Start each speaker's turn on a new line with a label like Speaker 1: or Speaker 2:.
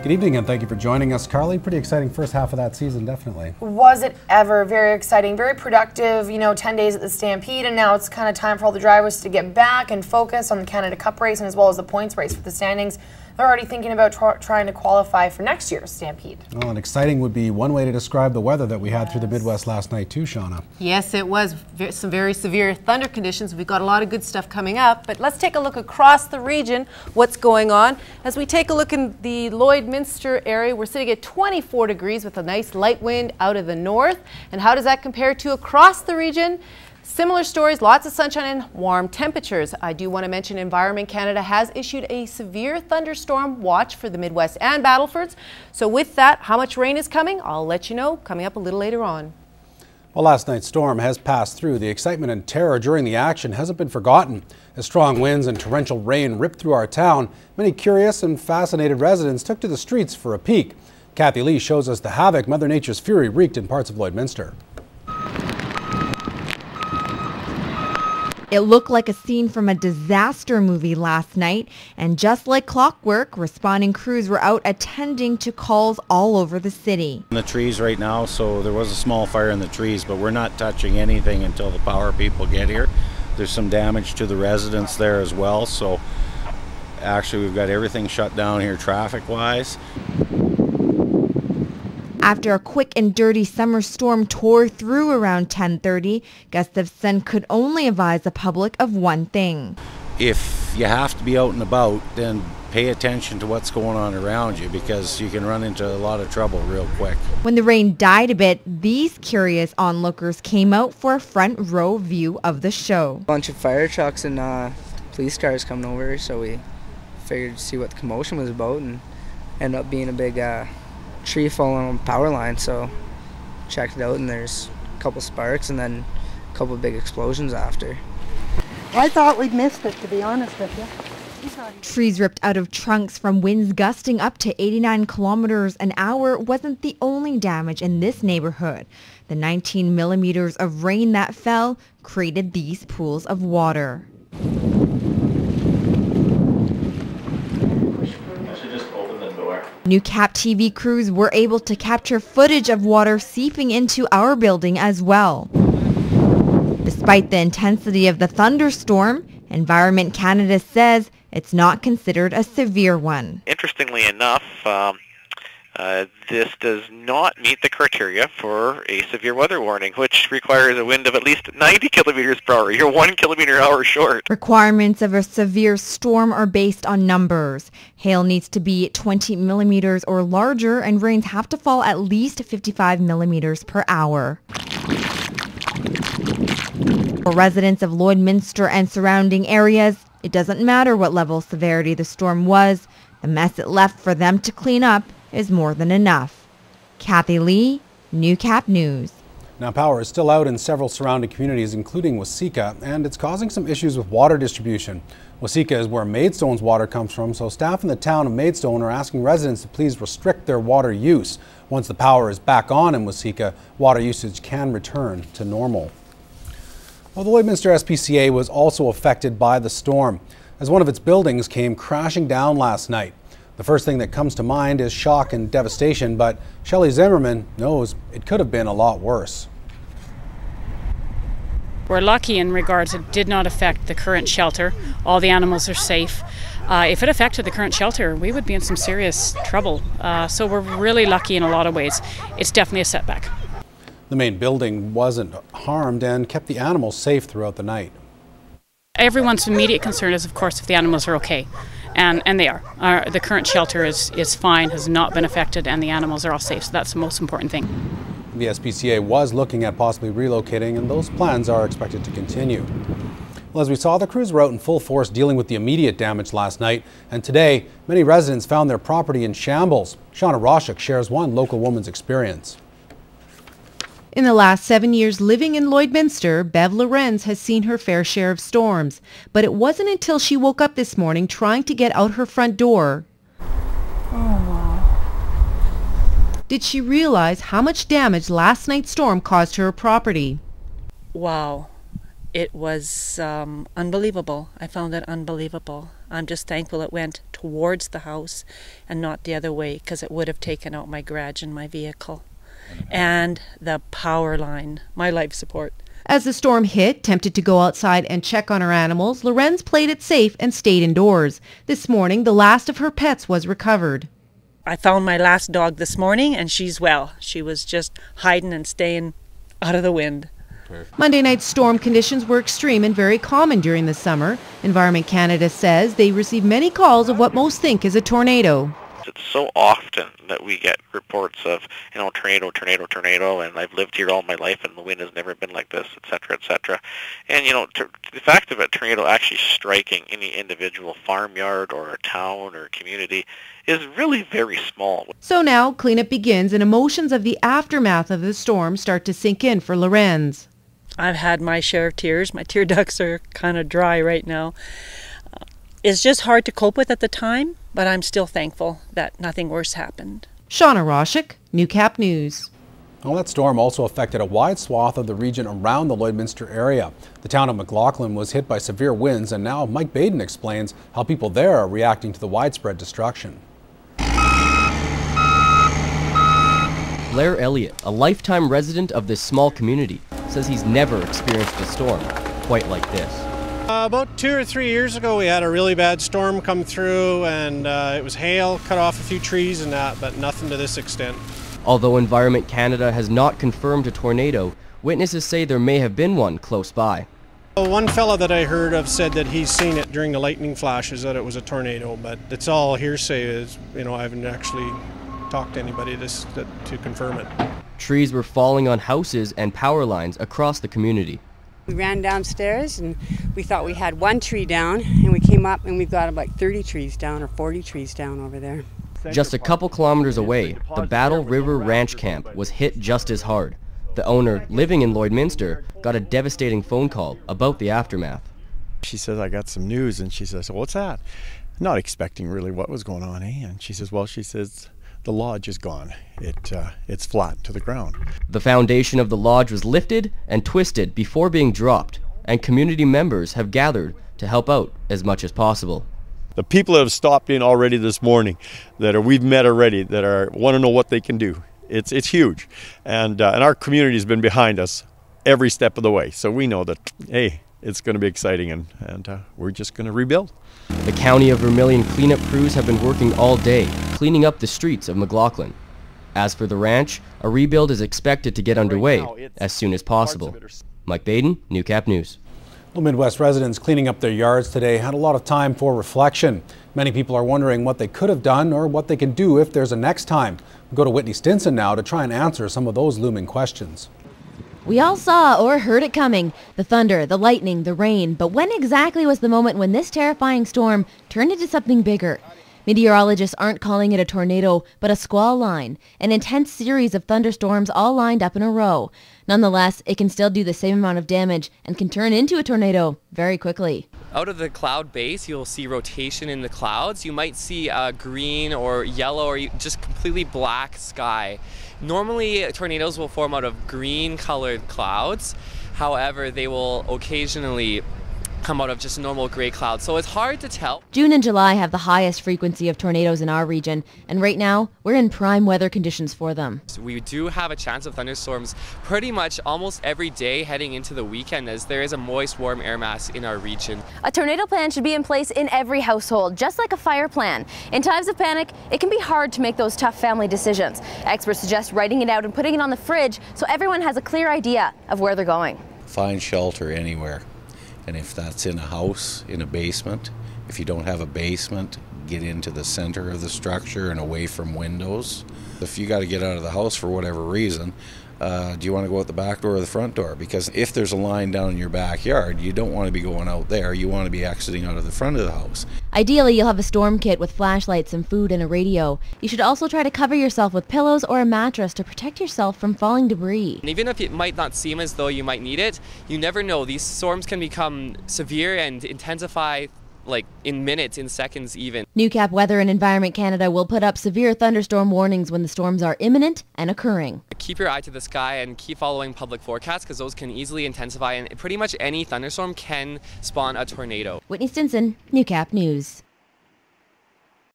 Speaker 1: Good evening and thank you for joining us. Carly, pretty exciting first half of that season, definitely.
Speaker 2: Was it ever. Very exciting, very productive, 10 days at the Stampede, and now it's kind of time for all the drivers to get back and focus on the Canada Cup race and as well as the points race for the standings. They're already thinking about trying to qualify for next year's Stampede.
Speaker 1: Well, and exciting would be one way to describe the weather that we had through the Midwest last night too, Shauna.
Speaker 3: Yes, it was some very severe thunder conditions. We've got a lot of good stuff coming up, but let's take a look across the region, what's going on. As we take a look in the Lloydminster area, we're sitting at 24 degrees with a nice light wind out of the north. And how does that compare to across the region? Similar stories, lots of sunshine and warm temperatures. I do want to mention Environment Canada has issued a severe thunderstorm watch for the Midwest and Battlefords. So with that, how much rain is coming? I'll let you know coming up a little later on.
Speaker 1: Well, last night's storm has passed through. The excitement and terror during the action hasn't been forgotten. As strong winds and torrential rain ripped through our town, many curious and fascinated residents took to the streets for a peek. Kathy Lee shows us the havoc Mother Nature's fury wreaked in parts of Lloydminster.
Speaker 4: It looked like a scene from a disaster movie last night, and just like clockwork, responding crews were out attending to calls all over the city.
Speaker 5: In the trees right now, so there was a small fire in the trees, but we're not touching anything until the power people get here. There's some damage to the residents there as well, so actually we've got everything shut down here traffic-wise.
Speaker 4: After a quick and dirty summer storm tore through around 10:30, Gustafson could only advise the public of one thing.
Speaker 5: If you have to be out and about, then pay attention to what's going on around you because you can run into a lot of trouble real quick.
Speaker 4: When the rain died a bit, these curious onlookers came out for a front row view of the show.
Speaker 6: A bunch of fire trucks and police cars coming over, so we figured to see what the commotion was about, and ended up being a big tree falling on power line, so checked it out, and there's a couple sparks and then a couple big explosions after.
Speaker 7: I thought we'd missed it, to be honest with you.
Speaker 4: Trees ripped out of trunks from winds gusting up to 89 kilometers an hour wasn't the only damage in this neighborhood. The 19 millimeters of rain that fell created these pools of water. New Cap TV crews were able to capture footage of water seeping into our building as well. Despite the intensity of the thunderstorm, Environment Canada says it's not considered a severe one.
Speaker 8: Interestingly enough, this does not meet the criteria for a severe weather warning, which requires a wind of at least 90 kilometers per hour. You're 1 kilometer an hour short.
Speaker 4: Requirements of a severe storm are based on numbers. Hail needs to be 20 millimeters or larger, and rains have to fall at least 55 millimeters per hour. For residents of Lloydminster and surrounding areas, it doesn't matter what level of severity the storm was. The mess it left for them to clean up is more than enough. Kathy Lee, New Cap News.
Speaker 1: Now, power is still out in several surrounding communities, including Waseca, and it's causing some issues with water distribution. Waseca is where Maidstone's water comes from, so staff in the town of Maidstone are asking residents to please restrict their water use. Once the power is back on in Waseca, water usage can return to normal. Well, the Lloydminster SPCA was also affected by the storm, as one of its buildings came crashing down last night. The first thing that comes to mind is shock and devastation, but Shelley Zimmerman knows it could have been a lot worse.
Speaker 9: We're lucky in regards it did not affect the current shelter. All the animals are safe. If it affected the current shelter, we would be in some serious trouble. So we're really lucky in a lot of ways. It's definitely a setback.
Speaker 1: The main building wasn't harmed and kept the animals safe throughout the night.
Speaker 9: Everyone's immediate concern is, of course, if the animals are okay. And they are. The current shelter is fine, has not been affected, and the animals are all safe. So that's the most important thing.
Speaker 1: The SPCA was looking at possibly relocating, and those plans are expected to continue. Well, as we saw, the crews were out in full force dealing with the immediate damage last night, and today many residents found their property in shambles. Shauna Roshuk shares one local woman's experience.
Speaker 3: In the last 7 years living in Lloydminster, Bev Lorenz has seen her fair share of storms. But it wasn't until she woke up this morning trying to get out her front door did she realize how much damage last night's storm caused to her property.
Speaker 10: Wow. It was unbelievable. I found it unbelievable. I'm just thankful it went towards the house and not the other way, because it would have taken out my garage and my vehicle. And the power line, my life support.
Speaker 4: As the storm hit, tempted to go outside and check on her animals, Lorenz played it safe and stayed indoors. This morning, the last of her pets was recovered.
Speaker 10: I found my last dog this morning and she's well. She was just hiding and staying out of the wind.
Speaker 4: Monday night's storm conditions were extreme and very common during the summer. Environment Canada says they receive many calls of what most think is a tornado.
Speaker 8: It's so often that we get reports of, tornado, tornado, tornado, and I've lived here all my life and the wind has never been like this, etc., etc. And, the fact of a tornado actually striking any individual farmyard or a town or community is really very small.
Speaker 4: So now cleanup begins and emotions of the aftermath of the storm start to sink in for Lorenz.
Speaker 10: I've had my share of tears. My tear ducts are kind of dry right now. It's just hard to cope with at the time, but I'm still thankful that nothing worse happened.
Speaker 4: Shauna Roshik, Newcap News.
Speaker 1: Well, that storm also affected a wide swath of the region around the Lloydminster area. The town of McLaughlin was hit by severe winds, and now Mike Baden explains how people there are reacting to the widespread destruction.
Speaker 11: Blair Elliott, a lifetime resident of this small community, says he's never experienced a storm quite like this.
Speaker 12: About 2 or 3 years ago we had a really bad storm come through, and it was hail, cut off a few trees and that, but nothing to this extent.
Speaker 11: Although Environment Canada has not confirmed a tornado, witnesses say there may have been one close by.
Speaker 12: One fella that I heard of said that he's seen it during the lightning flashes, that it was a tornado, but it's all hearsay. I haven't actually talked to anybody to confirm it.
Speaker 11: Trees were falling on houses and power lines across the community.
Speaker 13: We ran downstairs and we thought we had one tree down, and we came up and we've got about 30 trees down or 40 trees down over there.
Speaker 11: Just a couple kilometers away, the Battle River Ranch Camp was hit just as hard. The owner, living in Lloydminster, got a devastating phone call about the aftermath.
Speaker 14: She says, I got some news, and she says, what's that? Not expecting really what was going on, eh? And she says, the lodge is gone. It's flat to the ground.
Speaker 11: The foundation of the lodge was lifted and twisted before being dropped, and community members have gathered to help out as much as possible.
Speaker 14: The people that have stopped in already this morning, we've met already, that want to know what they can do. It's huge, and our community has been behind us every step of the way. So we know that, hey, it's going to be exciting, and we're just going to rebuild.
Speaker 11: The County of Vermilion cleanup crews have been working all day, cleaning up the streets of McLaughlin. As for the ranch, a rebuild is expected to get underway as soon as possible. Mike Baden, Newcap News.
Speaker 1: Well, Midwest residents cleaning up their yards today had a lot of time for reflection. Many people are wondering what they could have done or what they can do if there's a next time. We go to Whitney Stinson now to try and answer some of those looming questions.
Speaker 4: We all saw or heard it coming, the thunder, the lightning, the rain, but when exactly was the moment when this terrifying storm turned into something bigger? Meteorologists aren't calling it a tornado, but a squall line, an intense series of thunderstorms all lined up in a row. Nonetheless, it can still do the same amount of damage and can turn into a tornado very quickly.
Speaker 15: Out of the cloud base, you'll see rotation in the clouds. You might see green or yellow or just completely black sky. Normally, tornadoes will form out of green-colored clouds. However, they will occasionally come out of just normal gray clouds, so it's hard to tell.
Speaker 4: June and July have the highest frequency of tornadoes in our region, and right now we're in prime weather conditions for them.
Speaker 15: We do have a chance of thunderstorms pretty much almost every day heading into the weekend, as there is a moist, warm air mass in our region.
Speaker 16: A tornado plan should be in place in every household, just like a fire plan. In times of panic, it can be hard to make those tough family decisions. Experts suggest writing it out and putting it on the fridge so everyone has a clear idea of where they're going.
Speaker 5: Find shelter anywhere. And if that's in a house, in a basement, if you don't have a basement, get into the center of the structure and away from windows. If you got to get out of the house for whatever reason, do you want to go out the back door or the front door? Because if there's a line down in your backyard, you don't want to be going out there. You want to be exiting out of the front of the house.
Speaker 4: Ideally, you'll have a storm kit with flashlights, some food, and a radio. You should also try to cover yourself with pillows or a mattress to protect yourself from falling debris.
Speaker 15: And even if it might not seem as though you might need it, you never know. These storms can become severe and intensify like in minutes, in seconds even.
Speaker 4: Newcap Weather and Environment Canada will put up severe thunderstorm warnings when the storms are imminent and occurring.
Speaker 15: Keep your eye to the sky and keep following public forecasts because those can easily intensify, and pretty much any thunderstorm can spawn a tornado.
Speaker 4: Whitney Stinson, Newcap News.